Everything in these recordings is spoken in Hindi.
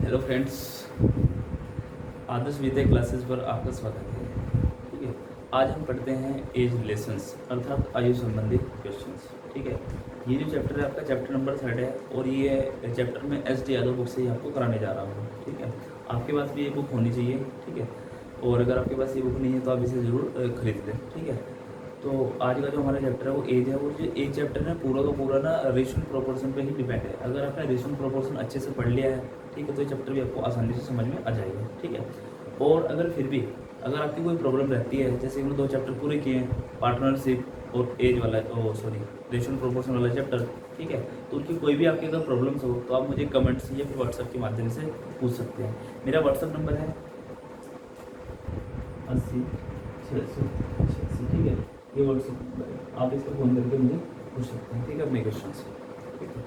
Hello friends, Adarsh Vidya classes पर आपका स्वागत है। ठीक है, आज हम पढ़ते हैं एज रिलेशंस अर्थात आयु संबंधी क्वेश्चंस। ठीक है, ये जो चैप्टर है आपका चैप्टर नंबर 3 है और ये चैप्टर में एस डी यादव बुक से ही आपको कराने जा रहा हूँ। ठीक है, आपके पास भी ये बुक होनी चाहिए। ठीक है, और अगर आपके पास ये बुक नहीं है तो आप इसे ज़रूर खरीद लें। ठीक है, तो आज का जो हमारा चैप्टर है वो एज है, और जो एज चैप्टर है पूरा का पूरा ना रेशियो प्रोपोर्शन पे ही डिपेंड है। अगर आपने रेशियो प्रोपोर्शन अच्छे से पढ़ लिया है, ठीक है, तो ये चैप्टर भी आपको आसानी से समझ में आ जाएगा। ठीक है, और अगर फिर भी अगर आपकी कोई प्रॉब्लम रहती है, जैसे हमने 2 चैप्टर पूरे किए हैं, पार्टनरशिप और एज वाला रेशियो प्रोपोर्शन वाला चैप्टर। ठीक है, तो उनकी कोई भी आपकी अगर प्रॉब्लम्स हो तो आप मुझे कमेंट्स या फिर व्हाट्सएप के माध्यम से पूछ सकते हैं। मेरा व्हाट्सएप नंबर है 80 686। ठीक है, ये व्हाट्सएप नंबर है, आप इस पर फ़ोन करके मुझे पूछ सकते हैं। ठीक है, अपने क्वेश्चन से। ठीक है,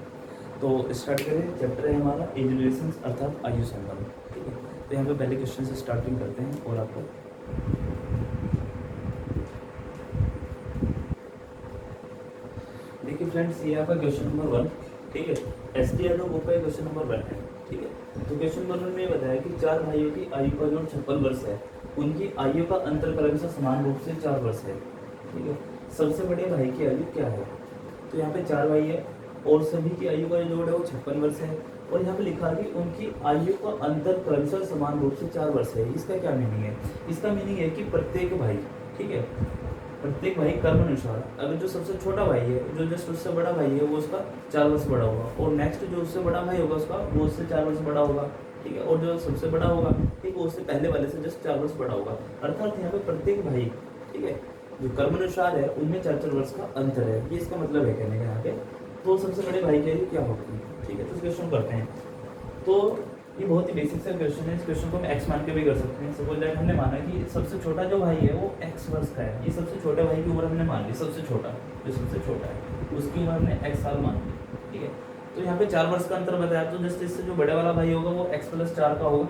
तो स्टार्ट करें। चैप्टर है हमारा एज रिलेशंस अर्थात आयु संबंध। ठीक है, तो यहाँ पे पहले क्वेश्चन से स्टार्टिंग करते हैं और आपको देखिए फ्रेंड्स, ये आपका क्वेश्चन नंबर 1। ठीक है, एस डी यादव बुक का क्वेश्चन नंबर 1 है। ठीक है, तो क्वेश्चन नंबर 1 में बताया कि 4 भाइयों की आयु का जो 56 वर्ष है, उनकी आयु का अंतर क्रमशः समान रूप से 4 वर्ष है। ठीक है, सबसे बड़े भाई की आयु क्या है? तो यहाँ पे 4 भाई है और सभी की आयु का जोड़ है वो 56 वर्ष है, और यहाँ पे लिखा कि उनकी आयु का अंतर क्रमशः समान रूप से 4 वर्ष है। इसका क्या मीनिंग है? इसका मीनिंग है कि प्रत्येक भाई, ठीक है, प्रत्येक भाई कर्म अनुसार, अगर जो सबसे छोटा भाई है, जो जस्ट उससे बड़ा भाई है, वो उसका 4 वर्ष बड़ा होगा, और नेक्स्ट जो उससे बड़ा भाई होगा उसका वो उससे 4 वर्ष बड़ा होगा। ठीक है, और जो सबसे बड़ा होगा, ठीक है, उससे पहले वाले से जस्ट 4 वर्ष बड़ा होगा। अर्थात यहाँ पे प्रत्येक भाई, ठीक है, जो कर्म अनुसार है उनमें 4-4 वर्ष का अंतर है। ये इसका मतलब है कहने का यहाँ पे। तो सबसे बड़े भाई की आयु क्या होगी? ठीक है, तो इस क्वेश्चन करते हैं। तो ये बहुत ही बेसिक सा क्वेश्चन है। इस क्वेश्चन को हम एक्स मान के भी कर सकते हैं। सपोज दैट हमने माना कि सबसे छोटा जो भाई है वो एक्स वर्ष का है। ये सबसे छोटे भाई की उम्र हमने मान ली, सबसे छोटा जो सबसे छोटा है उसकी उम्र हमने एक्स साल मान ली। ठीक है, तो यहाँ पे 4 वर्ष का अंतर बताया, तो जस्ट इससे जो बड़े वाला भाई होगा वो एक्स प्लस 4 का होगा,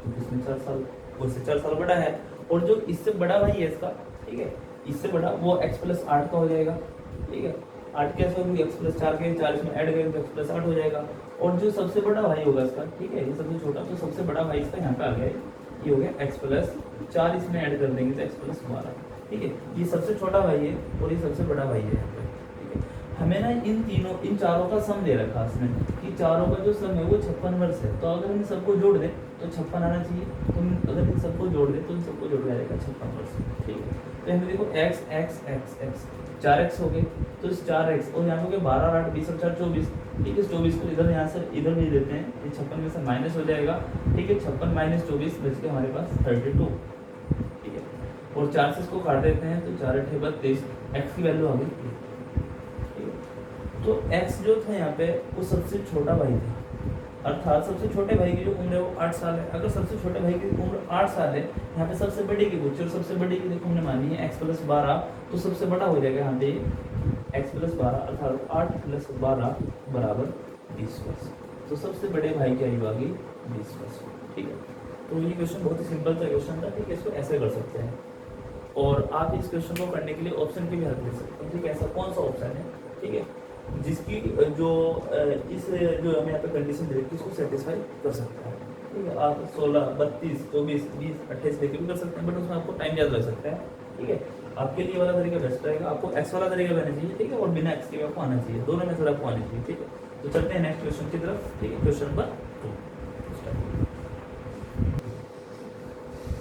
तो इसमें 4 साल, उससे 4 साल बड़ा है। और जो इससे बड़ा भाई है इसका, ठीक है, इससे बड़ा वो एक्स प्लस 8 का हो जाएगा। ठीक है, 8 कैसे होगी? एक्स प्लस 4 के 4 इसमें ऐड करेंगे तो एक्स प्लस 8 हो जाएगा। और जो सबसे बड़ा भाई होगा इसका, ठीक है, ये सबसे छोटा, तो सबसे बड़ा भाई इसका यहाँ पे आ गया, ये हो गया एक्स प्लस 4, इसमें ऐड कर देंगे तो एक्स प्लस 12। ठीक है, ये सबसे छोटा भाई है और ये सबसे बड़ा भाई है यहाँ पे। ठीक है, हमें ना इन चारों का सम दे रखा है इसमें कि चारों का जो सम है वो 56 वर्ष है। तो अगर इन सबको जोड़ दें तो 56 आना चाहिए। तो अगर इन सबको जोड़ दें तो इन सबको जोड़ जाएगा 56 वर्ष। ठीक है, तो यहाँ देखो x x x x 4x हो गए, तो इस 4x और यहाँ पे 12 और 8 20 और 4 24। ठीक है, 24 को इधर यहाँ से इधर भेज देते हैं, ये 56 में से माइनस हो जाएगा। ठीक है, 56 माइनस 24 बच के हमारे पास 32। ठीक है, और 4 से इसको काट देते हैं तो 4 8 32, x की वैल्यू आ गई। ठीक है, तो x जो था यहाँ पे वो सबसे छोटा भाई था, अर्थात सबसे छोटे भाई की जो उम्र है वो 8 साल है। अगर सबसे छोटे भाई की उम्र 8 साल है, यहाँ पे सबसे बड़े की पूछी और सबसे बड़े की देखो हमने मानी है x प्लस 12, तो सबसे बड़ा हो जाएगा यहाँ पे x प्लस 12, अर्थात 8 प्लस 12 बराबर 20 वर्ष। तो सबसे बड़े भाई की आयु आ गई 20 वर्ष। ठीक है, तो ये क्वेश्चन बहुत ही सिंपल सा क्वेश्चन था। ठीक है, इसको ऐसे कर सकते हैं, और आप इस क्वेश्चन को करने के लिए ऑप्शन की भी हेल्प ले सकते हैं। ठीक है, ऐसा कौन सा ऑप्शन है, ठीक है, जिसकी जो इस जो हमें यहाँ पे कंडीशन दे रखी है इसको सेटिस्फाई कर सकता है। ठीक है, आप 16 32 24 20 28 लेके भी कर सकते हैं, बट उसमें आपको टाइम ज़्यादा लग सकता है। ठीक है, आपके लिए वाला तरीका बेस्ट रहेगा। आपको एक्स वाला तरीका भी आना चाहिए, ठीक है, और बिना एक्स के भी आपको आना चाहिए, दोनों में थोड़ा आपको आना चाहिए। ठीक है, तो चलते हैं नेक्स्ट क्वेश्चन की तरफ। ठीक है, क्वेश्चन नंबर 2।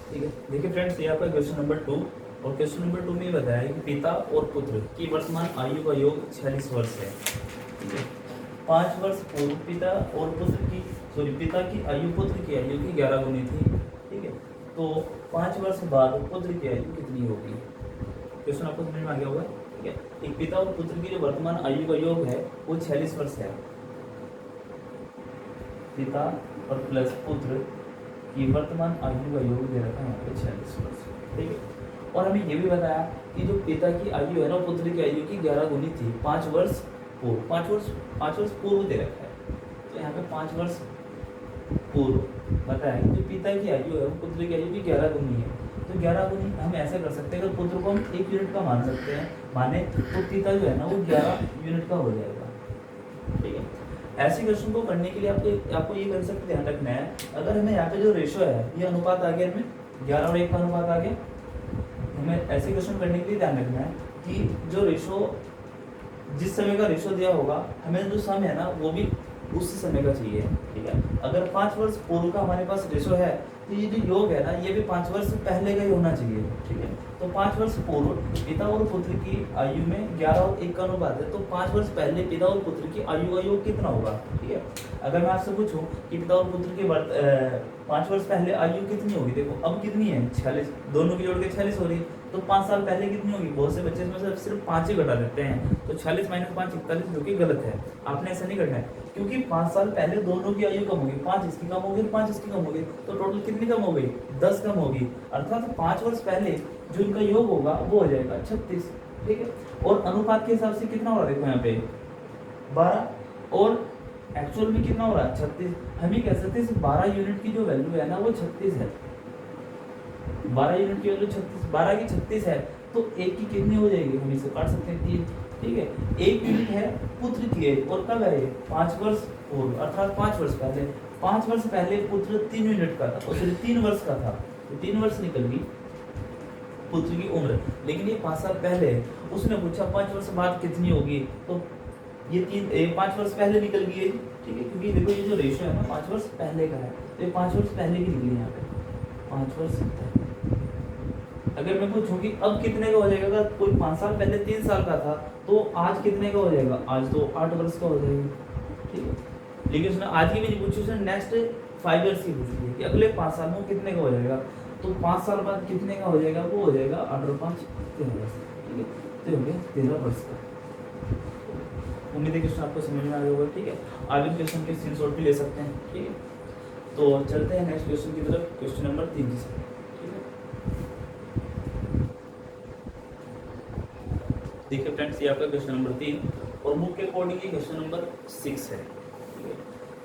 ठीक है, देखिए फ्रेंड्स, ये आपका क्वेश्चन नंबर 2, और क्वेश्चन नंबर 2 में बताया है कि पिता और पुत्र की वर्तमान आयु का योग 46 वर्ष है। ठीक है, 5 वर्ष पूर्व पिता की आयु पुत्र की आयु की 11 गुनी थी। ठीक है, तो 5 वर्ष बाद पुत्र की आयु कितनी होगी? क्वेश्चन आपको समझ में आ गया होगा। ठीक है, एक पिता और पुत्र की जो वर्तमान आयु का योग है वो 46 वर्ष है। पिता और प्लस पुत्र की वर्तमान आयु का योग दे रखा है यहाँ पे 46 वर्ष। ठीक है, और हमें ये भी बताया कि जो पिता की आयु है ना पुत्र की आयु की 11 गुनी थी 5 वर्ष पूर्व। 5 वर्ष पूर्व दे रखा है, तो यहाँ पे 5 वर्ष पूर्व बताया कि जो पिता की आयु है वो पुत्र की आयु की 11 गुनी है। तो 11 गुनी हम ऐसे कर सकते हैं, अगर पुत्र को हम 1 यूनिट का मान सकते हैं, माने तो पिता जो है ना वो 11 यूनिट का हो जाएगा। ठीक है, ऐसे क्वेश्चन को करने के लिए आपको ये कंसेप्ट ध्यान रखना है, अगर हमें यहाँ पे जो रेशो है ये अनुपात आ गया, हमें 11 और 1 का अनुपात आ गया, हमें ऐसे क्वेश्चन करने के लिए ध्यान रखना है कि जो रेशो, जिस समय का रेशो दिया होगा, हमें जो सम है ना वो भी उसी समय का चाहिए, ठीक है। अगर 5 वर्ष पूर्व का हमारे पास रेशो है तो ये जो योग है ना ये भी 5 वर्ष पहले का ही होना चाहिए, ठीक है। तो 5 वर्ष पूर्व पिता और पुत्र की आयु में 11 और 1 का अनुपात है, तो 5 वर्ष पहले पिता और पुत्र की आयु का योग कितना होगा, ठीक है। अगर मैं आपसे पूछूं कि पिता और पुत्र की 5 वर्ष पहले आयु कितनी होगी, देखो अब कितनी है 46, दोनों की जोड़ के 46 हो रही है, तो 5 साल पहले कितनी होगी, बहुत से बच्चे इसमें से सिर्फ 5 ही घटा देते हैं, तो 46 - 5 41, जो कि गलत है। आपने ऐसा नहीं करना है, क्योंकि 5 साल पहले दोनों की आयु कम होगी, 5 इसकी कम होगी, 5 इसकी कम होगी, तो टोटल कितनी कम हो गई, 10 कम होगी, अर्थात 5 वर्ष पहले जो इनका योग होगा वो हो जाएगा 36, ठीक है। और अनुपात के हिसाब से कितना हो रहा है, देखो यहाँ पे 12 और एक्चुअल में कितना हो रहा है 36। हम ये कह सकते हैं 12 यूनिट की जो वैल्यू है ना वो 36 है, 12 यूनिट की वैल्यू 36, 12 की 36 है, तो एक की कितनी हो जाएगी, हम इसे काट सकते हैं 3, ठीक है। 1 यूनिट है पुत्र की एज, और कब है ये 5 वर्ष पूर्व, अर्थात 5 वर्ष पहले। 5 वर्ष पहले पुत्र 3 यूनिट का था और सिर्फ 3 वर्ष का था, तो 3 वर्ष निकल गई पुत्र की उम्र, लेकिन ये 5 साल पहले है। उसने पूछा 5 वर्ष बाद कितनी होगी, तो ये 5 वर्ष पहले निकल गई है, ठीक है, क्योंकि देखो ये जो रेशियो है ना 5 वर्ष पहले का है, तो ये 5 वर्ष पहले की निकली यहाँ पे 5 वर्ष पहले। अगर मैं पूछूं कि अब कितने का हो जाएगा, अगर कोई 5 साल पहले 3 साल का था तो आज कितने का हो जाएगा, आज तो 8 वर्ष का हो जाएगा, ठीक है। लेकिन उसने आज की भी नहीं पूछी, उसने नेक्स्ट 5 ईयर्स की पूछी है कि अगले 5 साल में कितने का हो जाएगा, तो 5 साल बाद कितने का हो जाएगा, वो हो जाएगा 8 और 5 13 वर्ष, ठीक है, तो हो गया 13 वर्ष का। उम्मीद है क्वेश्चन आपको समझ में आ गया होगा, ठीक है। आगे क्वेश्चन के स्क्रीनशॉट भी ले सकते हैं, ठीक है। तो चलते हैं नेक्स्ट क्वेश्चन की तरफ, क्वेश्चन नंबर 3 की, ठीक है। देखिए फ्रेंड्स, ये आपका क्वेश्चन नंबर 3 और बुक के अकॉर्डिंग ये क्वेश्चन नंबर 6 है, ठीक है।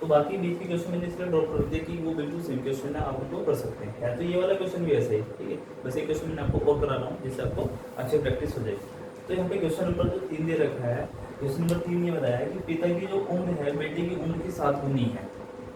तो बाकी बीच के क्वेश्चन मैंने इसलिए ड्रॉप कर दिया कि वो बिल्कुल सेम क्वेश्चन है, आप उनको कर सकते हैं, या तो ये वाला क्वेश्चन भी ऐसा ही, ठीक है। बस एक क्वेश्चन मैंने आपको और करा रहा हूँ जिससे आपको अच्छी प्रैक्टिस हो जाएगी। तो यहाँ पे क्वेश्चन नंबर जो 3 दे रखा है, क्वेश्चन नंबर 3 ये बताया है कि पिता की जो उम्र है बेटे की उम्र के 7 गुनी है,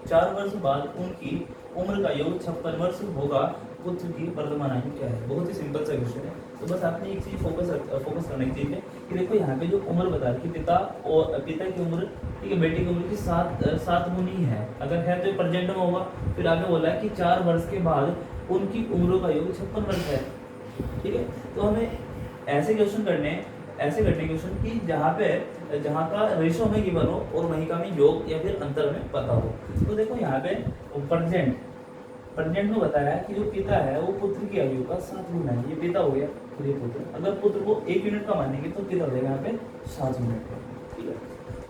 4 वर्ष बाद उनकी उम्र का योग 56 वर्ष होगा, पुत्र की वर्तमान आयु क्या है। बहुत ही सिंपल सा क्वेश्चन है। तो बस आपने एक चीज फोकस करने की चीज है कि देखो यहाँ पे जो उम्र बता रही है पिता की उम्र, ठीक है, बेटे की उम्र की 7 गुनी है, अगर है तो प्रेजेंट में होगा। फिर आगे बोला है कि 4 वर्ष के बाद उनकी उम्रों का योग 56 वर्ष है, ठीक है। तो हमें ऐसे क्वेश्चन करने क्वेश्चन कि जहाँ का रेशो हमें गिवन हो और वहीं का हमें योग या फिर अंतर हमें पता हो। तो देखो यहाँ पे प्रेजेंट में बताया है कि जो पिता है वो पुत्र की आयु का 7 गुना है, ये पिता हो गया, फिर ये पुत्र। अगर पुत्र को 1 यूनिट का मानेंगे तो पिता हो जाएगा यहाँ पे 7 यूनिट का, ठीक है।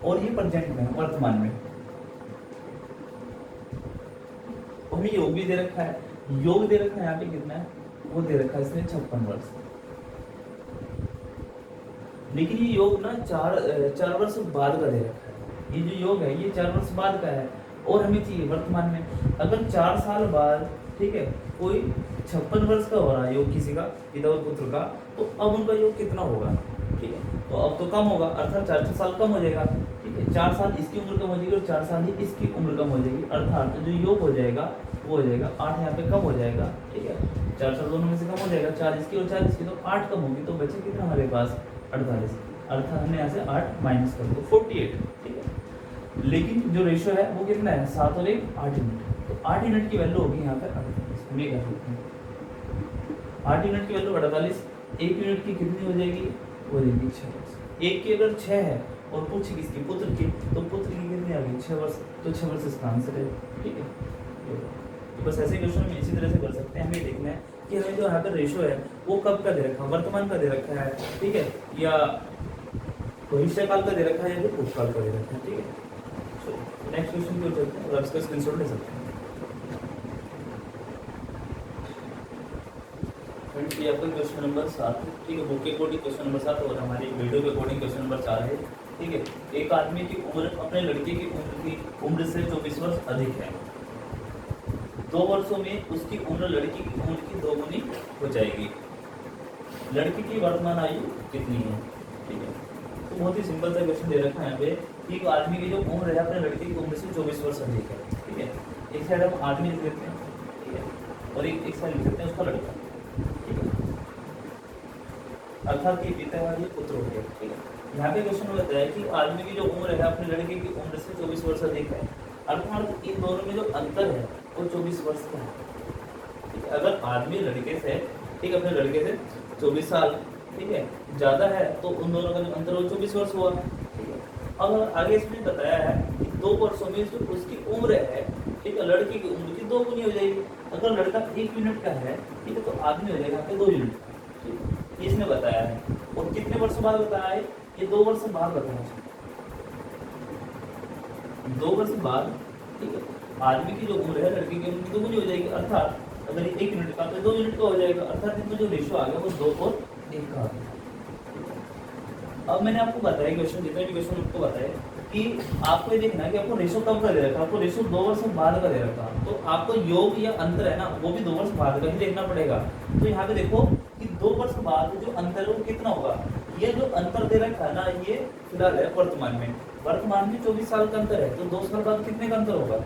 और ये प्रेजेंट में वर्तमान में हमें योग भी दे रखा है, योग दे रखा है यहाँ पे कितना है, वो दे रखा है इसने 56 वर्ष। लेकिन ये योग ना 4 वर्ष बाद का दे रखा है, ये जो योग है ये 4 वर्ष बाद का है और हमें चाहिए वर्तमान में। अगर 4 साल बाद, ठीक है, कोई 56 वर्ष का हो रहा है योग किसी का, पिता और पुत्र का, तो अब उनका योग कितना होगा, ठीक है। तो अब तो कम होगा, अर्थात 4 साल कम हो जाएगा, ठीक है। 4 साल इसकी उम्र कम हो जाएगी और 4 साल ही इसकी उम्र कम हो जाएगी, अर्थात जो योग हो जाएगा वो हो जाएगा 8 यहाँ पे कम हो जाएगा, ठीक है। 4 साल दोनों में से कम हो जाएगा, 4 इसकी और 4 इसकी, तो 8 कम होगी, तो बचे कितना हमारे पास 48, अर्थात हमने यहाँ से 8 माइनस कर दो 48, ठीक है। लेकिन जो रेशियो है वो कितना है, 7 और 1 8 यूनिट, तो 8 यूनिट की वैल्यू होगी यहाँ पे 48, हम ये कह सकते हैं 8 यूनिट की वैल्यू 48, 1 यूनिट की कितनी हो जाएगी, वो हो जाएगी 6 वर्ष। 1 की अगर 6 है और पुत्र किसकी, पुत्र की, तो पुत्र की कितनी आ गई 6 वर्ष, तो 6 वर्ष इसका आंसर है, ठीक है। तो बस ऐसे क्वेश्चन हम इसी तरह से कर सकते हैं। हमें देखना है कि हमें जो यहाँ पर रेशियो है वो कब का दे रखा है, वर्तमान का दे रखा है, ठीक है, या भविष्य काल का दे रखा है या फिर भूतकाल का दे रखा है, ठीक है। नेक्स्ट क्वेश्चन की ओर चलते हैं और इसका स्क्रीनशॉट ले सकते हैं। फ्रेंड्स, ये आपका क्वेश्चन नंबर 7, ठीक है, बुक के अकॉर्डिंग क्वेश्चन नंबर 7 और हमारी वीडियो के अकॉर्डिंग क्वेश्चन नंबर 4 है, ठीक है। एक आदमी की उम्र अपने लड़के की उम्र से 24 वर्ष अधिक है, 2 वर्षों में उसकी उम्र लड़की की उम्र की 2 गुनी हो जाएगी, लड़की की वर्तमान आयु कितनी है, ठीक है। तो बहुत ही सिंपल सा क्वेश्चन दे रखा है यहाँ पे कि आदमी की जो उम्र है अपने लड़के की उम्र से 24 वर्ष अधिक है, ठीक है। एक साइड हम आदमी लिख देते हैं, ठीक है, और एक साइड लिख देते हैं उसका लड़का, ठीक है, अर्थात ये पिता और ये पुत्र हो गया, ठीक है। यहाँ पे क्वेश्चन होता है कि आदमी की जो उम्र है अपने लड़के की उम्र से 24 वर्ष अधिक है, अर्थात इन दोनों में जो अंतर है वो 24 वर्ष का है, ठीक है। अगर आदमी लड़के से, ठीक है, अपने लड़के से 24 साल, ठीक है, ज़्यादा है तो उन दोनों का जो अंतर वो 24 वर्ष हुआ, ठीक है। अब आगे इसमें बताया है कि 2 वर्षों में जो उसकी उम्र है, ठीक है, लड़के की उम्र की 2 गुनी हो जाएगी। अगर लड़का 1 यूनिट का है, ठीक है, तो आदमी हो जाएगा यहाँ पे 2 यूनिट, ठीक है, इसने बताया है। और कितने वर्ष बाद बताया है, ये 2 वर्ष बाद बताया है, 2 वर्ष बाद, ठीक है, आदमी की जो उम्र है लड़के की उम्र की 2 गुनी हो जाएगी, अर्थात अगर ये 1 यूनिट का तो 2 यूनिट का हो जाएगा, अर्थात इनका जो रेशियो आ गया वो 2 और 1 का आ गया। अब मैंने आपको बताया क्वेश्चन, जितने भी क्वेश्चन आपको बताया कि आपको ये देखना है कि आपको रेशियो कब का दे रखा है, आपको रेशियो 2 वर्ष बाद का दे रखा है, तो आपको योग या अंतर है ना वो भी 2 वर्ष बाद का ही देखना पड़ेगा। तो यहाँ पे देखो कि 2 वर्ष बाद जो अंतर है वो कितना होगा, ये जो अंतर दे रखा है ना ये फिलहाल है वर्तमान में 24 साल का अंतर है, तो 2 साल बाद कितने का अंतर होगा।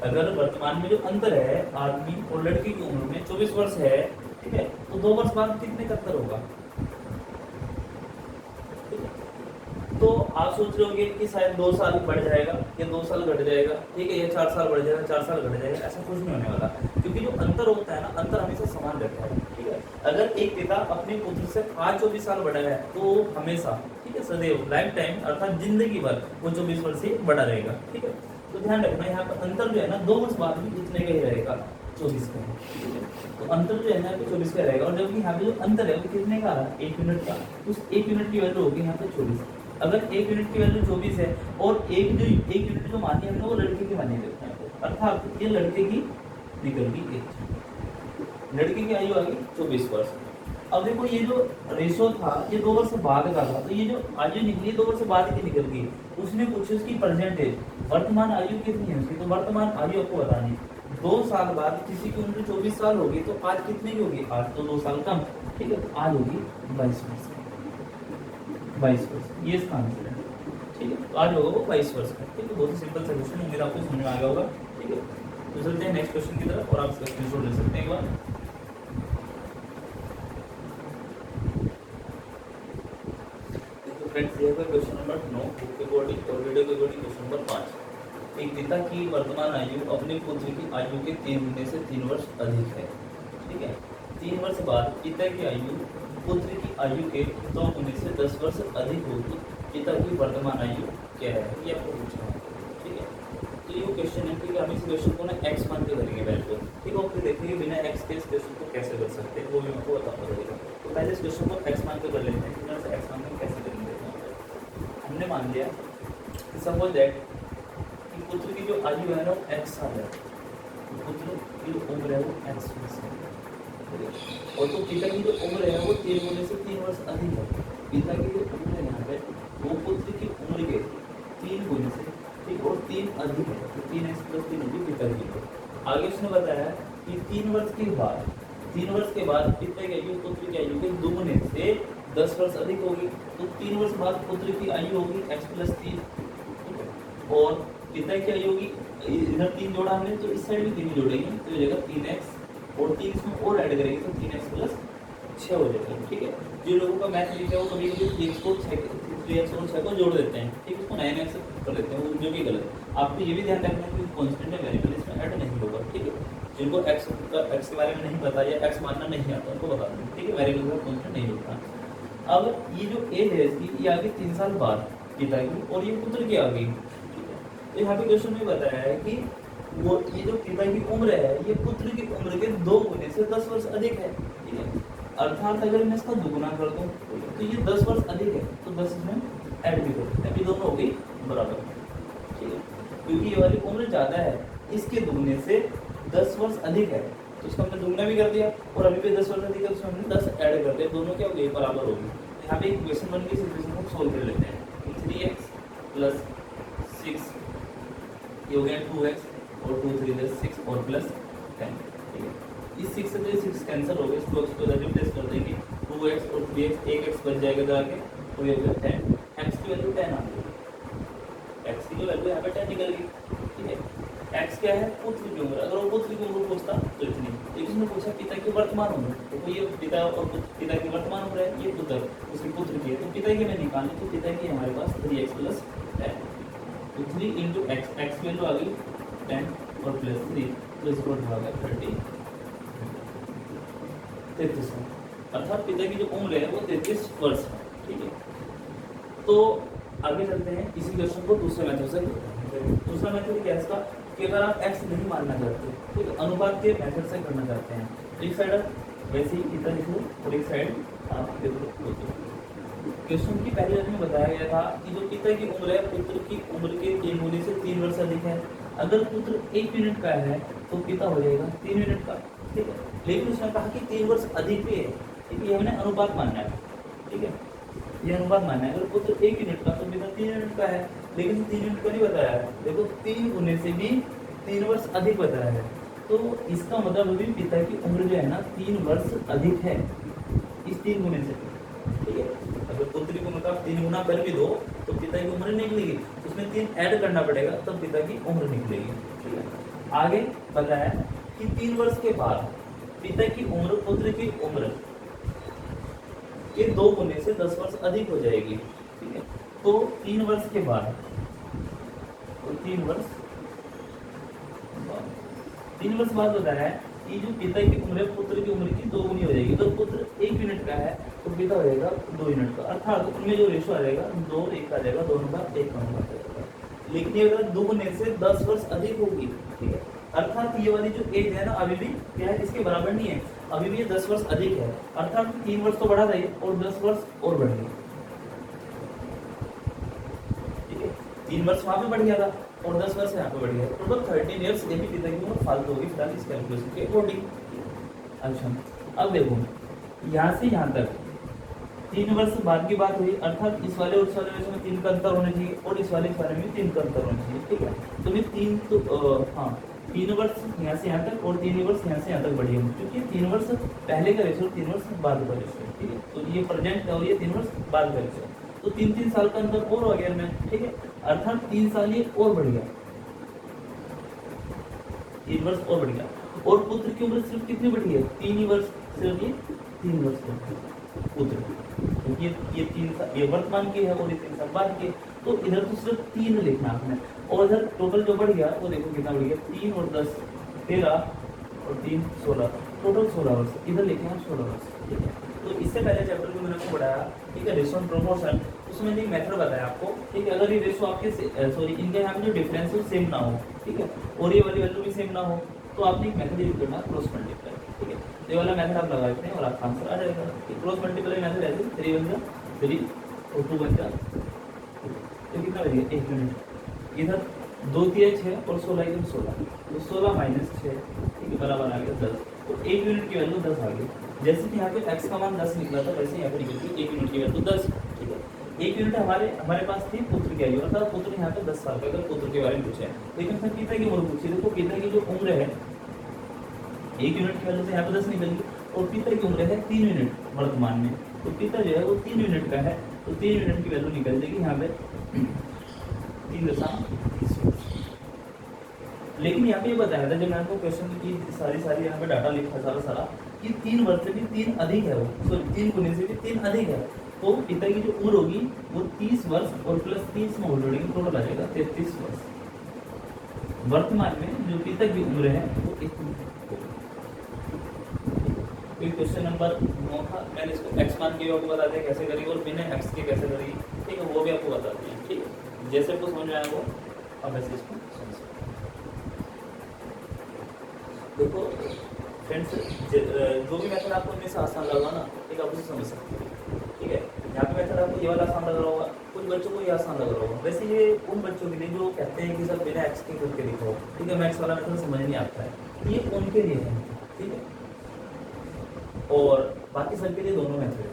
अगर वर्तमान में जो अंतर है आदमी और लड़की की उम्र में 24 वर्ष है, ठीक है, तो 2 वर्ष बाद कितने का अंतर होगा। तो आप सोच रहे होंगे कि शायद 2 साल बढ़ जाएगा या 2 साल घट जाएगा, ठीक है, या 4 साल बढ़ जाएगा 4 साल घट जाएगा, ऐसा कुछ नहीं होने वाला, क्योंकि जो अंतर होता है ना अंतर हमेशा समान रहता है, ठीक है। अगर एक पिता अपने पुत्र से आज 24 साल बड़ा है तो हमेशा, ठीक है, सदैव लाइफ टाइम अर्थात जिंदगी भर वो 24 वर्ष से बड़ा रहेगा, ठीक है। तो ध्यान रखना यहाँ पर अंतर जो है ना 2 वर्ष बाद भी इतने का ही रहेगा, 24 का, ठीक है। तो अंतर जो है ना 24 का रहेगा, और जबकि यहाँ पे जो अंतर है वो कितने का आ रहा है 1 यूनिट का, उस 1 यूनिट की वैल्यू होगी यहाँ पे 24। अगर 1 यूनिट की वैल्यू 24 है और एक यूनिट जो मानी है वो लड़के की मानी है, अर्थात ये लड़के की निकल गई 1, लड़के की आयु आ गई 24 वर्ष। अब देखो ये जो रेशो था ये 2 वर्ष बाद का था, तो ये जो आयु निकली 2 वर्ष बाद की निकल गई। उसने पूछी उसकी परसेंटेज, वर्तमान आयु कितनी है उसकी, तो वर्तमान आयु आपको बतानी 2 साल बाद किसी की उम्र 24 साल होगी तो आज कितनी की होगी, आज तो 2 साल कम, ठीक है, तो आज होगी 22 वर्ष, 22 वर्ष, ये इसका आंसर है, ठीक है। तो आज होगा वो 22 वर्ष का, ठीक है। बहुत ही सिंपल सा क्वेश्चन, उम्मीद आपको समझ में आ गया होगा, ठीक है। तो चलते हैं नेक्स्ट क्वेश्चन की तरफ और आप इसका स्क्रीनशॉट ले सकते हैं एक बार। फ्रेंड्स ये है क्वेश्चन नंबर 9 बुक के अकॉर्डिंग और वीडियो के अकॉर्डिंग क्वेश्चन नंबर 5। एक पिता की वर्तमान आयु अपने पुत्र की आयु के 3 गुने से 3 वर्ष अधिक है, ठीक है। 3 वर्ष बाद पिता की आयु पुत्र की आयु के 2 गुने से 10 वर्ष अधिक होगी, पिता की वर्तमान आयु क्या है, ये आपको पूछना है, ठीक है। तो ये क्वेश्चन है, ठीक है। हम इस क्वेश्चन को ना एक्स मान के करेंगे वैल्यू को, ठीक है, और फिर देखेंगे बिना एक्स के इस क्वेश्चन को कैसे कर सकते हैं वो भी आपको बताता रहेगा। तो पहले इस क्वेश्चन को एक्स मान के कर लेते हैं, फिर एक्स मान के कैसे करेंगे। हमने मान लिया सपोज दैट कि पुत्र की जो आयु है ना वो x साल है, पुत्र की जो उम्र है वो x वर्ष है, और तो पिता की जो उम्र है वो 3 गुने से 3 वर्ष अधिक है। पिता की जो उम्र है यहाँ पे वो पुत्र की उम्र के 3 गुने से, ठीक, और 3 अधिक है, तो 3x + 3 होगी पिता की। आगे उसने बताया कि 3 वर्ष के बाद पिता की आयु पुत्र की आयु के 2 गुने से 10 वर्ष अधिक होगी, तो 3 वर्ष बाद पुत्र की आयु होगी x + 3, और पिता की आयु होगी, इधर 3 जोड़ा हमने तो इस साइड भी 3 जोड़ेंगे तो हो जाएगा 3x, और 3 इसमें और ऐड करेंगे तो 3x + 6 हो जाएगा, ठीक है। जो लोगों का मैथ लिखा है वो कभी कभी 3x और 6 को जोड़ देते हैं, ठीक है, उसको 9x कर देते हैं, वो जो भी गलत है। आपको ये भी ध्यान रखना है कि कॉन्स्टेंट है वेरिएबल इसमें ऐड नहीं होगा, ठीक है। जिनको x के बारे में नहीं पता या x मानना नहीं आता उनको बता दें, ठीक है, वेरिएबल का कॉन्स्टेंट नहीं होता। अब ये जो एज है इसकी ये आगे 3 साल बाद पिता की और ये पुत्र की आ गई, ठीक है। तो यहाँ पे क्वेश्चन में बताया है कि वो ये जो पिता की उम्र है ये पुत्र की उम्र के 2 गुने से 10 वर्ष अधिक है, ठीक है। अर्थात अगर मैं इसका दुगुना कर दूं तो ये 10 वर्ष अधिक है, तो 10 इसमें ऐड भी कर देते हैं, अभी दोनों हो गई बराबर, ठीक है। क्योंकि ये वाली उम्र ज़्यादा है इसके दुगने से 10 वर्ष अधिक है, तो इसका हमने दुगना भी कर दिया, और अभी भी 10 वर्ष अधिक है उसमें हमने 10 ऐड कर दिया, दोनों क्या हो गई बराबर होगी। यहाँ पे इक्वेशन बन गई, इक्वेशन को सोल्व कर लेते हैं। 3x + 6 ये हो गया 2x, और 2 3 6 और +10, ठीक है। इस 6 से 6 कैंसिल हो गए, इसको रिप्लेस कर देंगे 2x और 3x, 1x बच जाएगा जाके, वो ये 10, x की वैल्यू 10 आ गई, x की जो वैल्यू यहाँ पे 10 निकल गई, ठीक है। x क्या है, पुत्र की उम्र, अगर वो पुत्र की उम्र पूछता तो इतनी, लेकिन उसने पूछा पिता की वर्तमान उम्र, तो ये पिता और पिता की वर्तमान उम्र है, ये पुत्र उसके पुत्र की है, तो पिता की मैं निकालनी, तो पिता की हमारे पास 3x + 10, तो 3 × x, x की वैल्यू आ गई 10 और +3 तो इसको आ गया 33, अर्थात पिता की जो उम्र है वो 33 वर्ष है, ठीक है। तो आगे चलते हैं, इसी क्वेश्चन को दूसरे मेथड से। दूसरा मेथड क्या है इसका, कि अगर आप x नहीं मानना चाहते, तो अनुपात के मेथड से करना चाहते हैं, एक साइड वैसे ही पिता लिख लो और एक साइड आप लिख लो। क्वेश्चन की पहले में बताया गया था कि जो पिता की उम्र है पुत्र की उम्र के 1 होने से 3 वर्ष अधिक है, अगर पुत्र 1 मिनट का है तो पिता हो जाएगा 3 मिनट का, ठीक है। लेकिन उसने कहा कि 3 वर्ष अधिक भी है, ठीक है, ये हमने अनुपात मानना है, ठीक है, ये अनुपात मानना है। अगर पुत्र 1 मिनट का तो पिता 3 मिनट का है, लेकिन 3 मिनट का नहीं बताया है, देखो 3 होने से भी 3 वर्ष अधिक बताया है, तो इसका मतलब अभी पिता की उम्र जो है ना 3 वर्ष अधिक है इस 3 गुने से, ठीक है। अगर पुत्र की उम्र का 3 गुना कर भी दो तो पिता की उम्र निकलेगी, उसमें 3 ऐड करना पड़ेगा तब पिता की उम्र निकलेगी, ठीक है। आगे बताया कि 3 वर्ष के बाद पिता की उम्र पुत्र की उम्र के 2 गुने से 10 वर्ष अधिक हो जाएगी, ठीक है। तो 3 वर्ष के बाद, तो 3 वर्ष बाद बताया है कि जो पिता की उम्र है पुत्र की उम्र की 2 गुनी हो जाएगी। तो पुत्र 1 मिनट का है तो पिता हो जाएगा 2 मिनट का, अर्थात उनमें जो रेशो आ जाएगा 2 1 आ जाएगा, 2 अनुपात 1 अनुपात जाएगा। लेकिन ये अगर 2 गुने से 10 वर्ष अधिक होगी, ठीक है, अर्थात ये वाली जो एज है ना अभी भी क्या है, इसके बराबर नहीं है, अभी भी ये 10 वर्ष अधिक है, अर्थात 3 वर्ष तो बढ़ा जाइए और 10 वर्ष और बढ़ गए, ठीक है। 3 वर्ष वहाँ पे बढ़ गया था और 10 वर्ष यहाँ पे बढ़ गया, टोटल 13 ईयर्स ये भी पिता की उम्र फालतू होगी फिलहाल इस कैलकुलेशन के अकॉर्डिंग। अच्छा, अब देखो यहाँ से यहाँ तक 3 वर्ष बाद की बात हुई, अर्थात इस वाले और इस वाले में 3 का अंतर होना चाहिए और इस वाले में 3 का अंतर होना चाहिए, ठीक है। तो मैं 3 वर्ष यहाँ से यहाँ तक और 3 वर्ष यहाँ से यहाँ तक बढ़ी है, क्योंकि 3 वर्ष पहले का रेशो 3 वर्ष बाद का रेशो, ठीक है। तो ये प्रेजेंट और ये 3 वर्ष बाद का रेशो, तो 3 साल का अंतर और हो गया में, ठीक है, अर्थात 3 साल ये और बढ़ गया, 3 वर्ष और बढ़ गया। और पुत्र की उम्र सिर्फ कितनी बढ़ी है, 3 ही वर्ष, सिर्फ ये 3 वर्ष पुत्र, तो ये 3 साल ये वर्तमान की है और ये 3 साल बाद की, तो इधर तो सिर्फ 3 लिखना आपने, और इधर टोटल जो बढ़ गया वो देखो कितना बढ़ गया, 3 और 10 13 और 3 16, टोटल 16 वर्ष, इधर लिखे हैं 16 वर्ष, ठीक है। तो इससे पहले चैप्टर में मैंने आपको पढ़ाया, ठीक है, रेशो एंड प्रोपोर्शन, उसमें मैंने एक मेथड बताया आपको, ठीक है। अगर ये रेशो आपके सॉरी इनके यहाँ पे जो डिफरेंस है सेम ना हो, ठीक है, और ये वाली वैल्यू भी सेम ना हो, तो आपने एक मेथड यूज करना क्रॉस मल्टीप्लाई, ठीक है। तो ये वाला मेथड आप लगा देते हैं और आपका आंसर आ जाएगा। क्रॉस मल्टीप्लाई मेथड है 3 × 3 और 2 × 4, तो कितना बचेगा 1 मिनट, इधर 2 3 6 और 16 इधर 16, तो 16 - 6, ठीक है, बराबर आ गया 10, तो 1 मिनट की वैल्यू 10 आ गई। जैसे कि यहाँ पे x का मान 10 निकला था, वैसे यहाँ पे निकल गई 1 मिनट की वैल्यू 10, ठीक है। 1 मिनट हमारे पास थी पुत्र की आयु, अर्थात पुत्र यहाँ पे 10 साल का, अगर पुत्र के बारे में पूछा है, लेकिन सर पिता की उम्र पूछी, देखो पिता की जो उम्र है 1 मिनट की वैल्यू से यहाँ पे 10 निकल गई, और पिता की उम्र है 3 मिनट वर्तमान में, तो पिता जो है वो 3 मिनट का है, तो 3 मिनट की वैल्यू निकल जाएगी यहाँ पे 3.30। लेकिन यहाँ पे ये बताया था जब मैंने आपको क्वेश्चन की सारी यहाँ पे डाटा लिखा सारा कि 3 वर्ष से भी 3 अधिक है, वो सॉरी 3 गुने से भी 3 अधिक है, तो पिता की जो उम्र होगी वो 30 वर्ष और +30 में जोड़ेंगे, टोटल आ जाएगा 33 वर्ष। वर्तमान में जो पिता की उम्र है वो इतनी। क्वेश्चन नंबर 9 था, मैंने इसको x मान के आपको बता दिया कैसे करेंगे और बिना x के कैसे करेंगे, ठीक है, वो भी आपको बता दिया, ठीक है। जैसे आपको समझ में आया वो अब वैसे इसको समझ सकते। देखो फ्रेंड्स, जो भी मेथड आपको इनमें से आसान लगा ना, ठीक है, आप उसे समझ सकते हैं, ठीक है। यहाँ पे मेथड आपको ये वाला आसान लग रहा होगा, कुछ बच्चों को ये आसान लग रहा होगा, वैसे ये उन बच्चों के लिए जो कहते हैं कि सर बिना एक्स के करके लिखो, ठीक है, मैथ्स वाला मेथड समझ नहीं आता है, ये उनके लिए है, ठीक है। और बाकी सबके लिए दोनों मेथड है,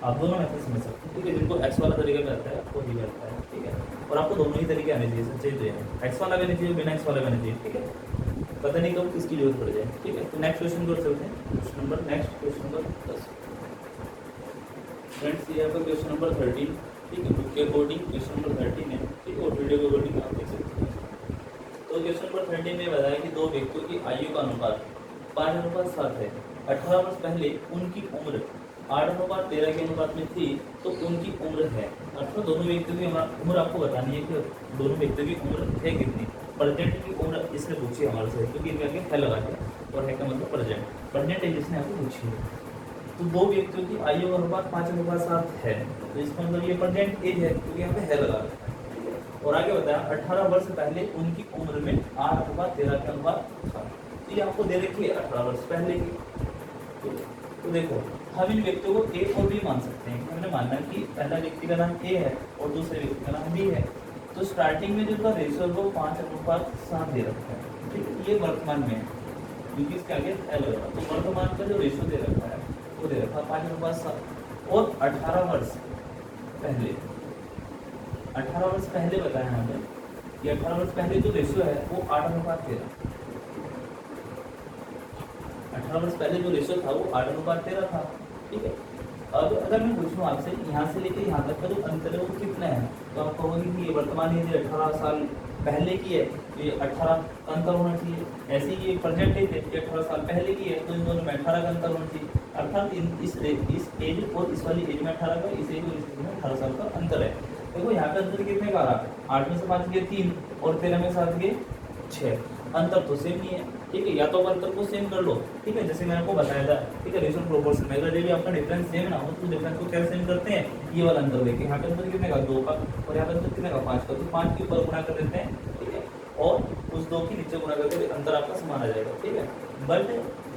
आप दोनों मेथड समझ सकते हैं, ठीक है। जिनको एक्स वाला तरीका में आता है आपको ही आता है, ठीक है, और आपको दोनों ही तरीके आने चाहिए, सच्चे जो है एक्स वाला भी आना चाहिए, बिना एक्स वाला भी आना चाहिए, ठीक है। पता नहीं कब किसकी जरूरत पड़ जाए, ठीक है। तो नेक्स्ट क्वेश्चन को चलते हैं, क्वेश्चन नंबर 10। फ्रेंड्स ये आपका क्वेश्चन नंबर 13, ठीक है, बुक के अकॉर्डिंग क्वेश्चन नंबर 13 है, ठीक है, और वीडियो के अकॉर्डिंग आप देख सकते हैं। तो क्वेश्चन नंबर 13 में बताया कि दो व्यक्तियों की आयु का अनुपात 5:7 है। 18 वर्ष पहले उनकी उम्र 8:13 के अनुपात में थी, तो उनकी उम्र है, अर्थात दोनों व्यक्तियों की उम्र आपको बतानी है कि दोनों व्यक्तियों की उम्र है कितनी। प्रेजेंट की उम्र इसने पूछी हमारे से, क्योंकि इनके आगे है लगा दिया, और है का मतलब प्रेजेंट एज इसने आपको पूछी है। तो दो व्यक्तियों की आयु का अनुपात 5:7 है, तो इसका मतलब ये प्रेजेंट एज है, क्योंकि यहाँ पे है लगा दिया। और आगे बताया 18 वर्ष पहले उनकी उम्र में 8:13 के अनुपात था। तो ये आपको दे रखी है 18 वर्ष पहले की। तो देखो हम इन व्यक्तियों को ए और बी मान सकते हैं। हमने माना कि पहला व्यक्ति का नाम ए है और दूसरे व्यक्ति का नाम बी है। तो स्टार्टिंग में जो उसका रेशियो है वो 5:7 दे रखा है, ठीक है, ये वर्तमान में है, क्योंकि इसके आगे एल होगा। तो वर्तमान का जो रेशियो दे रखा है वो दे रखा 5:7, और 18 वर्ष पहले, 18 वर्ष पहले बताया हमने कि 18 वर्ष पहले जो रेशियो है वो 8:13। 18 वर्ष पहले जो रेशियो था वो 8:13 था, ठीक है। अब अगर मैं पूछूं आपसे यहाँ से लेकर यहाँ तक का जो अंतर है वो कितना है, तो आप कहोगे कि ये वर्तमान एज 18 साल पहले की है, तो ये 18 का अंतर होना चाहिए। ऐसे ही ये प्रेजेंट एज है, 18 साल पहले की है, तो इन दोनों में 18 का अंतर होना चाहिए। अर्थात इस एज और इस वाली एज में 18 का, इस एज और इस एज में 18 साल का अंतर है। देखो यहाँ पे अंतर कितने का आ रहा है, 8 में से 5 गए 3, और 13 में 7 गए 6। अंतर तो सेम नहीं है, ठीक है, या तो अंतर को सेम कर लो, ठीक है, जैसे मैंने आपको बताया था, ठीक है, रेशियो प्रोपोर्शन में अगर यदि आपका डिफरेंस सेम ना हो तो डिफरेंस को कैसे सेम करते हैं, ये वाला अंतर लेके। यहाँ पे अंतर कितने का 2 का, और यहाँ पे अंतर कितने का 5 का, तो 5 के ऊपर गुणा कर देते हैं, ठीक है, और उस 2 के नीचे गुणा करके अंतर आपका समान आ जाएगा, ठीक है। बट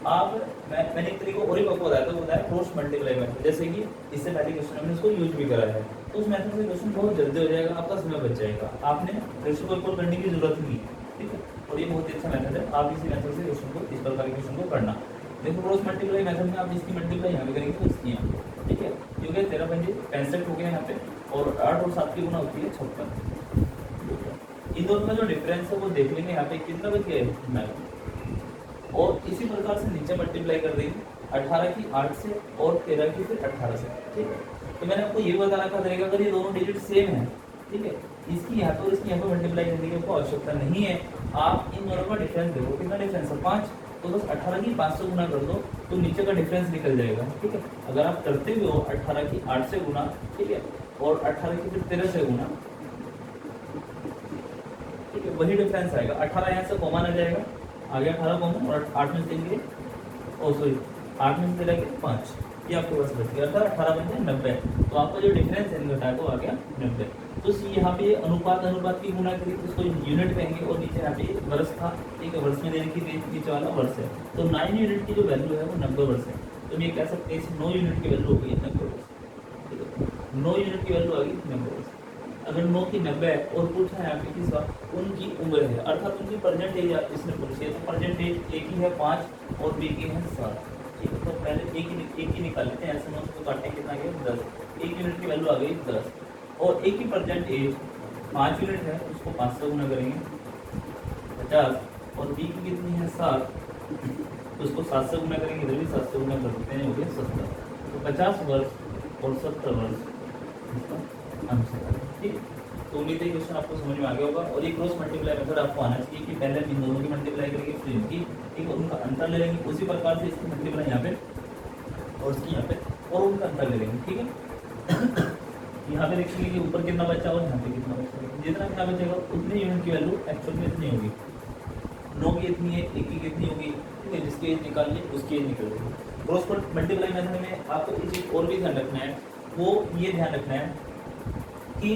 आप मैंने एक तरीके और ही आपको बताया था, वो बताया क्रॉस मल्टीप्लाई मेथड, जैसे कि इससे पहले क्वेश्चन हमने इसको यूज भी करा है। तो उस मेथड से क्वेश्चन बहुत जल्दी हो जाएगा, आपका समय बच जाएगा, आपने रेशियो को इक्वल करने की जरूरत नहीं है, ठीक है। और ये बहुत ही अच्छा मेथड है, आप इसी मेथड से क्वेश्चन को, इस प्रकार के क्वेश्चन को करना। देखो क्रॉस मल्टीप्लाई मेथड में आप इसकी मल्टीप्लाई यहाँ पे करेंगे तो इसकी यहाँ पे, ठीक है, क्योंकि 13 पंजे 65 हो गया यहाँ पे, और 8 और 7 की गुना होती है 56। इन दोनों में जो डिफरेंस है वो देख लेंगे, यहाँ पे कितना बच गया है 9, और इसी प्रकार से नीचे मल्टीप्लाई कर देंगे 18 की 8 से और 13 की फिर 18 से, ठीक है। तो मैंने आपको ये बताना था तरीका, अगर ये दोनों डिजिट सेम है, ठीक है, इसकी यहाँ पे और इसकी यहाँ पे मल्टीप्लाई करने की आपको आवश्यकता नहीं है। आप इन दोनों का डिफरेंस देखो, कितना डिफरेंस है 5, तो बस 18 की 5 से गुना कर दो तो नीचे का डिफरेंस निकल जाएगा, ठीक है। अगर आप करते हुए हो 18 की 8 से गुना, ठीक है, और 18 की फिर 13 से गुना, ठीक है, वही डिफरेंस आएगा। 18 यहाँ से कॉमन आ जाएगा, आगे 18 कॉमन, और 8 में से लेंगे, ओ सॉरी 8 में से लेंगे 5, ये आपके पास बच गया, अर्थात 18 बन गया 90। तो आपका जो डिफरेंस है घटा तो आ गया 90। तो यहाँ पे अनुपात की गुना करी तो इसको यूनिट कहेंगे, और नीचे यहाँ पे वर्ष था, ठीक है, वर्ष में देने की नीचे वाला वर्ष है, तो 9 यूनिट की जो वैल्यू है वो 90 वर्ष है। तो ये कह सकते हैं 9 यूनिट की वैल्यू हो गई 90 वर्ष, ठीक है, 9 यूनिट की वैल्यू आ गई 90 वर्ष। अगर 9 की 90 है और पूछा है यहाँ पे किस बात उनकी उम्र है, अर्थात उनकी प्रेजेंट एज इसने पूछी है, तो प्रेजेंट एज ए की है 5 और बी की है 7, ठीक है। तो पहले एक ही निकाल लेते हैं, ऐसे 9 को काटने कितना गया 10, 1 यूनिट की वैल्यू आ गई 10, और एक ही प्रेजेंट एज 5 यूनिट है, उसको 5 से गुना करेंगे 50, और बी की कितनी है 7, तो उसको 7 से गुना करेंगे, इधर भी 7 से गुना कर सकते हैं, हो गया 70। तो 50 वर्ष और 70 वर्ष इसका आंसर है, ठीक है। तो उम्मीद है क्वेश्चन आपको समझ में आ गया होगा। और ये क्रॉस मल्टीप्लाई मेथड आपको आना चाहिए कि पहले इन दोनों की मल्टीप्लाई करेंगे फिर इनकी, ठीक है, उनका अंतर ले लेंगे, उसी प्रकार से इसकी मल्टीप्लाई यहाँ पे और इसकी यहाँ पे, और उनका अंतर ले लेंगे, ठीक है। यहाँ पे देखेंगे कि ऊपर कितना बचा और यहाँ पे कितना बचा, जितना क्या बचेगा उतनी यूनिट की वैल्यू एक्चुअल में इतनी होगी। 9 की इतनी है, 1 की कितनी होगी, ठीक है, जिसकी एज निकालिए उसकी एज निकल जाएगी। क्रॉस मल्टीप्लाई मेथड में आपको एक चीज और भी ध्यान रखना है, वो ये ध्यान रखना है कि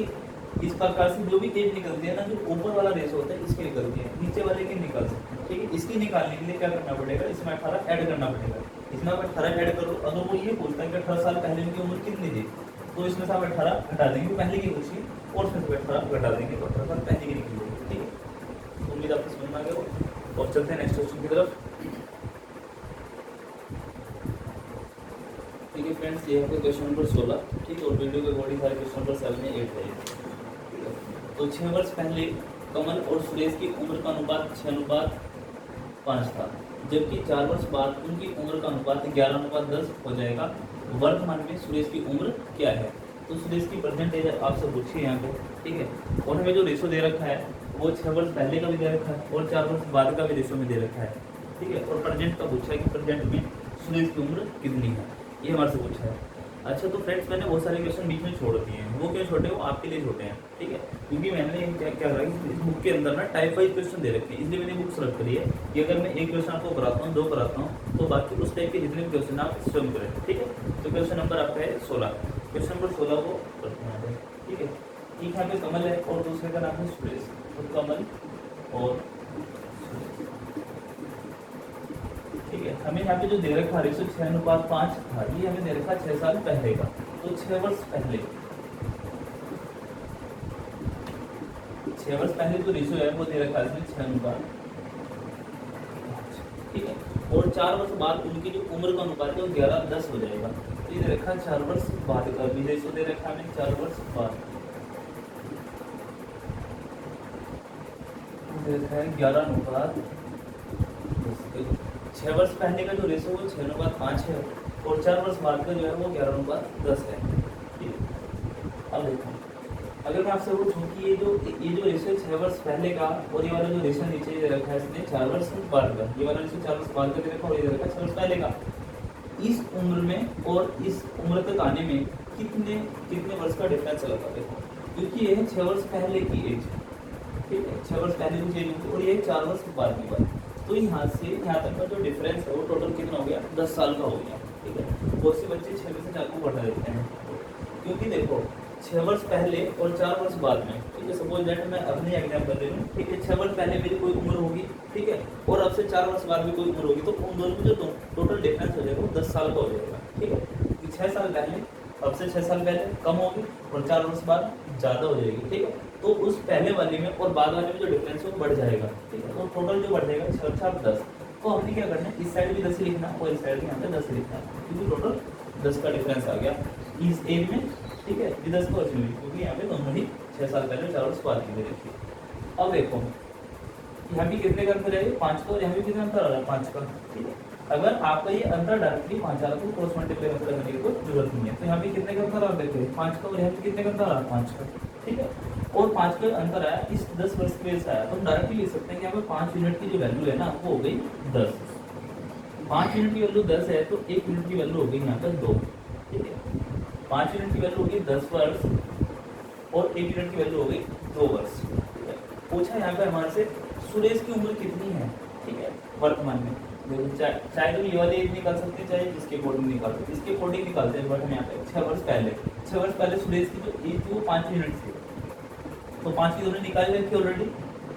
इस प्रकार से जो भी एज निकलती है ना, जो ऊपर वाला रेस होता है इसकी निकलती है, नीचे वाले की निकल सकती है, ठीक है। इसकी निकालने के लिए क्या करना पड़ेगा, इसमें 18 ऐड करना पड़ेगा। इसमें आप 18 ऐड करो, अगर वो ये पूछता है कि 18 साल पहले उनकी उम्र कितनी थी, तो इसमें से आप 18 घटा देंगे, पहले की पूछिए, और इसमें से 18 घटा देंगे तो 18 साल पहले की निकल जाएगी, ठीक है। उम्मीद आपको समझ में आ गया। और चलते हैं नेक्स्ट क्वेश्चन की तरफ। ठीक है फ्रेंड्स, ये आपका क्वेश्चन नंबर 16, ठीक है, और वीडियो के अकॉर्डिंग सारे क्वेश्चन नंबर 7 में 8 है। तो 6 वर्ष पहले कमल और सुरेश की उम्र का अनुपात 6:5 था, जबकि 4 वर्ष बाद उनकी उम्र का अनुपात 11:10 हो जाएगा। वर्तमान में सुरेश की उम्र क्या है। तो सुरेश की प्रेजेंट एज आपसे पूछी है यहाँ पे, ठीक है। और हमें जो रेशो दे रखा है वो 6 वर्ष पहले का भी दे रखा है और 4 वर्ष बाद का भी रेशो में दे रखा है, ठीक है। और प्रेजेंट का पूछा है कि प्रेजेंट में सुरेश की उम्र कितनी है, ये हमारे से पूछा है। अच्छा तो फ्रेंड्स मैंने बहुत सारे क्वेश्चन बीच में छोड़ दिए हैं, वो क्यों छोटे, वो आपके लिए छोटे हैं, ठीक है। क्योंकि मैंने क्या क्या करा कि इस बुक के अंदर ना टाइप वाइज क्वेश्चन दे रखे हैं, इसलिए मैंने बुक सेलेक्ट करी है कि अगर मैं एक क्वेश्चन आपको कराता हूँ, 2 कराता हूँ, तो बाकी उस टाइप के जितने भी क्वेश्चन आप स्वयं करें, ठीक है। तो क्वेश्चन नंबर आपका है 16, क्वेश्चन नंबर 16 को करते हैं, ठीक है। एक यहाँ पे कमल है और दूसरे का नाम है सुरेश, तो कमल और ठीक है। हमें यहाँ पे जो दे रखा रेशो 6:5 था, ये हमें दे रखा 6 साल पहले का, तो 6 वर्ष पहले, 6 वर्ष पहले जो रेशो है वो दे रखा है इसमें 6:5, ठीक है। और 4 वर्ष बाद उनकी जो उम्र का अनुपात है वो 11:10 हो जाएगा। तो ये दे रखा है 4 वर्ष बाद का भी रेशो दे रखा है हमें 4 वर्ष बाद, दे रखा है 11:10। 6 वर्ष पहले का जो रेशो वो 6:5 है और 4 वर्ष बाद का जो है वो 11:10 है, ठीक है। अब देखो अगर मैं आपसे पूछूं कि ये जो रेशो है 6 वर्ष पहले का और ये वाला जो रेशो नीचे दे रखा है इसने 4 वर्ष बाद का, ये वाला रेशो 4 वर्ष बाद का दे रखा और ये दे रखा 6 वर्ष पहले का, इस उम्र में और इस उम्र तक आने में कितने वर्ष का डिफरेंस चला था। देखो क्योंकि ये है 6 वर्ष पहले की एज, ठीक है, 6 वर्ष पहले की एज और ये 4 वर्ष बाद की बात, तो यहाँ से यहाँ तक का जो डिफरेंस है वो टोटल कितना हो गया, 10 साल का हो गया, ठीक है। बहुत से बच्चे 6 में से 4 को बढ़ा देते हैं, क्योंकि देखो 6 वर्ष पहले और 4 वर्ष बाद में, ठीक है। सपोज दैट मैं अपने एग्जाम्पल ले लूँ, ठीक है। 6 वर्ष पहले मेरी कोई उम्र होगी, ठीक है, और अब से 4 वर्ष बाद में कोई उम्र होगी, तो उन दोनों में जो टोटल डिफरेंस हो जाएगा वो 10 साल का हो जाएगा, ठीक है। 6 साल पहले अब से 6 साल पहले कम होगी और 4 वर्ष बाद ज़्यादा हो जाएगी, ठीक है। तो उस पहले वाले में और बाद वाले में जो डिफरेंस है वो बढ़ जाएगा, ठीक है। तो टोटल जो बढ़ जाएगा 6 4 10, तो हमने क्या करना है, इस साइड भी 10 ही लिखना और इस साइड भी यहाँ पे 10 लिखना, क्योंकि टोटल 10 का डिफरेंस आ गया इस एज में, ठीक है। 10 को अचीव, क्योंकि यहाँ पे दोनों ही 6 साल पहले 4 वर्ष बाद की देखिए। अब देखो यहाँ भी कितने का अंतर है, 5 का, और यहाँ भी कितना अंतर आ रहा है 5 का, ठीक है। अगर आपका ये अंतर डायरेक्टली 5 आ रहा है तो क्रॉस मल्टीप्लाई करने की कोई जरूरत नहीं है। तो यहाँ पे कितने का अंतर आ रहा है, देखिए 5 का, और यहाँ पे कितने का अंतर आ रहा है 5 का, ठीक है। और 5 का अंतर आया इस 10 वर्ष की वजह से आया, तो हम डायरेक्टली लिख सकते हैं कि यहाँ पे 5 यूनिट की जो वैल्यू है ना वो हो गई 10, 5 यूनिट की वैल्यू 10 है तो 1 यूनिट की वैल्यू हो गई यहाँ पे 2, ठीक है। 5 यूनिट की वैल्यू हो गई 10 वर्ष और 1 यूनिट की वैल्यू हो गई 2 वर्ष, ठीक है। पूछा यहाँ पे हमारे से सुरेश की उम्र कितनी है, ठीक है, वर्तमान में। चाहे तो ये वाली एज निकाल सकते हैं, चाहे इसके अकॉर्डिंग निकाल सकते हैं, इसके अकॉर्डिंग निकालते हैं, बट हम यहाँ पे 6 वर्ष पहले सुरेश की जो एज थी वो 5 यूनिट थी, तो 5 की दोनों निकाल रखी ऑलरेडी,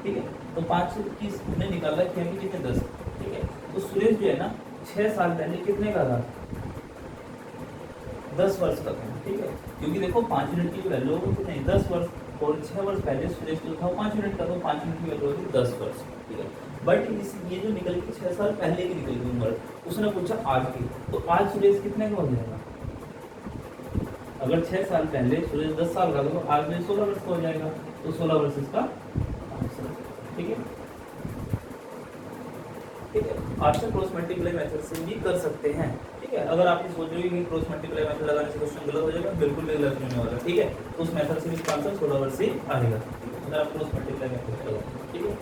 ठीक है। तो 5 की हमने निकाल रखी है कितने 10, ठीक है। तो सुरेश जो है ना 6 साल पहले कितने का था, 10 वर्ष का था, ठीक है। क्योंकि देखो 5 यूनिट की जो वैल्यू होगी कितनी 10 वर्ष, और 6 वर्ष पहले सुरेश जो था 5 यूनिट का, तो 5 यूनिट की वैल्यू होगी 10 वर्ष, ठीक है। बट इस ये जो निकल के 6 साल पहले की निकल गई उम्र, उसने पूछा आज की, तो आज सुरेश कितने का हो जाएगा। अगर 6 साल पहले सुरेश 10 साल का था तो आज में 16 वर्ष का हो जाएगा, तो 16 वर्ष इसका आंसर, ठीक है, ठीक है। आप से क्रॉस मल्टीप्लाई मेथड से भी कर सकते हैं, ठीक है। अगर आप सोच रहे हो कि क्रॉस मल्टीप्लाई मेथड लगाने से क्वेश्चन गलत हो जाएगा, बिल्कुल भी गलत नहीं होने वाला, ठीक है। तो उस मेथड से भी इसका आंसर 16 वर्ष से आएगा, अगर आप क्रॉस मल्टीप्लाई मेथड लगाओ, ठीक है।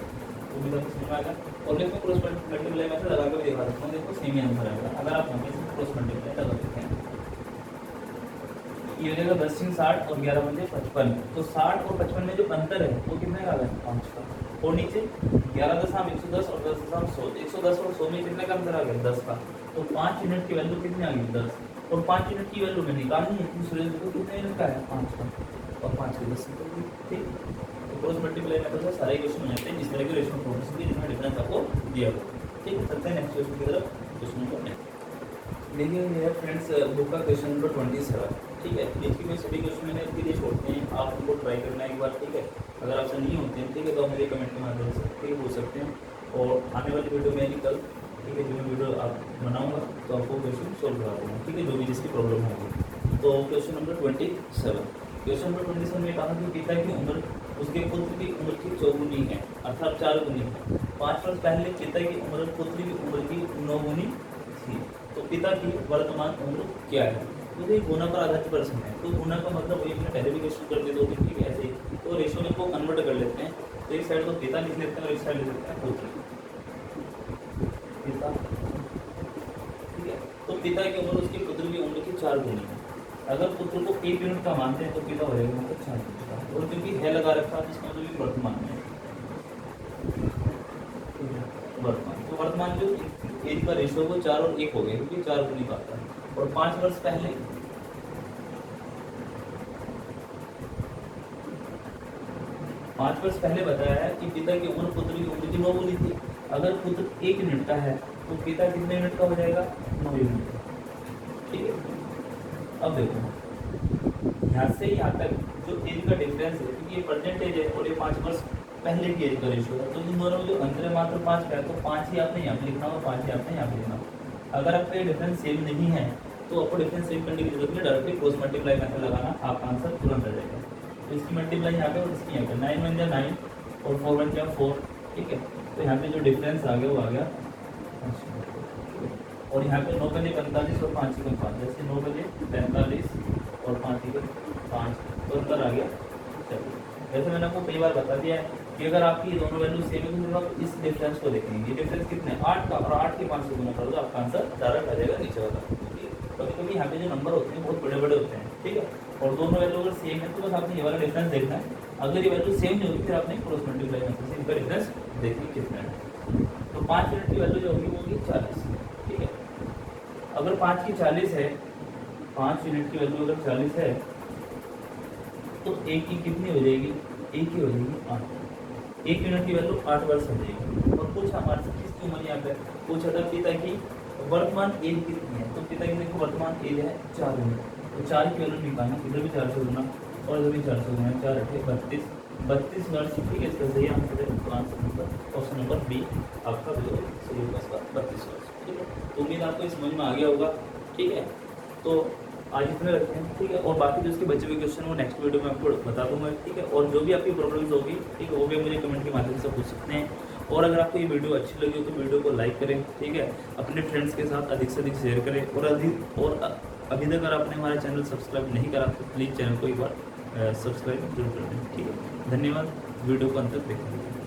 उम्मीद आपको समझ में आएगा। और देखो क्रॉस मल्टीप्लाई मेथड लगा के भी दिखा सकता हूँ, देखो सेम ही आंसर आएगा अगर आप यहाँ पे क्रॉस मल्टीप्लाई लगा देते हैं। ये हो जाएगा 10 × 60 और 11 × 55, तो 60 और 55 में जो अंतर है वो कितने का आ गया 5 का, और नीचे 11 दशम 110 और 10 दशम 100, 110 और 100 में कितने का अंतर आ गया 10 का, तो 5 यूनिट की वैल्यू कितनी आ गई 10, और 5 यूनिट की वैल्यू में निकालनी है कि सुरेश को कितने यूनिट का है 5 का, और 5 के 10 ठीक। तो क्रॉस मल्टीप्लाई मेथड से सारे क्वेश्चन हो जाते हैं इस तरह के रेशनल प्रोग्रेशन की जिसमें डिफरेंस आपको दिया हुआ, ठीक है। चलते हैं नेक्स्ट क्वेश्चन की तरफ। क्वेश्चन को देखिए ये फ्रेंड्स बुक का क्वेश्चन नंबर 27, ठीक है। देखिए मैं सभी क्वेश्चन मैंने इसके लिए छोड़ते हैं, आप उनको ट्राई करना एक बार, ठीक है। अगर आपसे नहीं होते हैं, ठीक है, तो आप मेरे कमेंट के माध्यम से ठीक है पूछ सकते हैं, और आने वाली वीडियो में कल, ठीक है, जो मैं वीडियो आप बनाऊंगा तो आपको क्वेश्चन सोल्व करा दूँगा, ठीक है, जो भी जिसकी प्रॉब्लम होगी। तो क्वेश्चन नंबर 27, क्वेश्चन नंबर 27 में कहा कि पिता की उम्र उसके पुत्र की उम्र की 4 गुनी है, अर्थात 4 गुनी है। 5 वर्ष पहले पिता की उम्र पुत्र की उम्र की 9 गुनी थी, तो पिता की वर्तमान उम्र क्या है। तो ये गुना पर आधारित प्रश्न है, तो गुना का मतलब वही अपने पहले भी क्वेश्चन कर दिए 2-3, ठीक है, ऐसे ही तो रेशियो में को कन्वर्ट कर लेते हैं, तो एक साइड को पिता लिख लेते हैं और एक साइड लिख लेते हैं पुत्र, पिता, ठीक है। तो पिता की उम्र उसके पुत्र की उम्र की 4 गुनी है। अगर पुत्र को 1 यूनिट का मानते हैं तो पिता हो जाएगा मतलब 4 यूनिट का, और क्योंकि है लगा रखा है इसका मतलब वर्तमान में, वर्तमान, तो वर्तमान जो एज का रेशियो वो 4 और 1 हो गया क्योंकि 4 गुनी का आता है। और 5 वर्ष पहले 5 वर्ष पहले बताया है कि पिता की उम्र पुत्र की उम्र की 9 गुनी थी। अगर पुत्र 1 यूनिट का है तो पिता कितने यूनिट का हो जाएगा, 9 यूनिट का, ठीक है। अब देखो यहाँ से यहाँ तक जो एज का डिफरेंस है, क्योंकि ये परसेंटेज है और ये 5 वर्ष पहले की एज का रेशियो है, तो इन दोनों में जो अंतर है मात्र 5 का है, तो 5 ही आपने यहाँ पे लिखना होगा, 5 ही आपने यहाँ पे लिखना होगा। अगर आपका ये डिफरेंस सेम नहीं है तो आपको डिफरेंस सेम करने की जरूरत नहीं, डायरेक्टली क्रॉस मल्टीप्लाई मेथड लगाना, आपका आंसर तुरंत आ जाएगा। तो इसकी मल्टीप्लाई यहाँ पे और इसकी यहाँ पे 9 1 जा 9 और 4 1 जा 4, ठीक है। तो यहाँ पे जो डिफरेंस आ गया वो आ गया, और यहाँ पे 9 बजे 45 और 5 के 5, जैसे 9 बजे 45 और 5 के 5, तो अंतर आ गया। चलिए वैसे मैंने आपको कई बार बता दिया है कि अगर आपकी ये दोनों वैल्यू सेम है तो आप इस डिफरेंस को देखेंगे, ये डिफरेंस कितने 8 का, और 8 के 5 से गुना कर दो, आपका आंसर डायरेक्ट आ जाएगा नीचे वाला। कभी कभी यहाँ पे जो नंबर होते हैं बहुत बड़े बड़े होते हैं, ठीक है, और दोनों वैल्यू अगर सेम है तो बस आपने ये वाला डिफरेंस देखना है। अगर ये वैल्यू सेम नहीं होगी फिर आपने क्रॉस मल्टीप्लाई मेथड से इनका डिफरेंस देखिए कितना है। तो 5 यूनिट की वैल्यू जो होगी वो होगी 40, ठीक है। अगर 5 की 40 है, 5 यूनिट की वैल्यू अगर 40 है तो 1 की कितनी हो जाएगी, 1 की हो जाएगी 8, 1 यूनिट की वैल्यू 8 वर्ष हो जाएगी। और कुछ हमारे से किसकी उम्र यहाँ पे पूछा था, पिता की वर्तमान एज कितनी है, तो पिता की देखो वर्तमान एज है 4 यूनिट, तो 4 की वैल्यू निकालना, इधर भी 4 से गुना और इधर भी 4 से गुना, 4 8 32 वर्ष, ठीक है। इसका सही आंसर है answer number option number B आपका बिल्कुल सही होगा इसका 32 वर्ष, ठीक है। तो उम्मीद आपको समझ में आ गया होगा, ठीक है। तो आज इतने रखते हैं, ठीक है, और बाकी जो उसके बचे हुए क्वेश्चन वो नेक्स्ट वीडियो में आपको बता दूंगा, ठीक है। और जो भी आपकी प्रॉब्लम्स होगी, ठीक है, वो भी मुझे कमेंट के माध्यम से पूछ सकते हैं। और अगर आपको ये वीडियो अच्छी लगी हो तो वीडियो को लाइक करें, ठीक है, अपने फ्रेंड्स के साथ अधिक से अधिक शेयर करें, और अभी तक अगर आपने हमारा चैनल सब्सक्राइब नहीं करा तो प्लीज़ चैनल को एक बार सब्सक्राइब जरूर कर दें, ठीक है। धन्यवाद वीडियो को अंत तक देखने के लिए।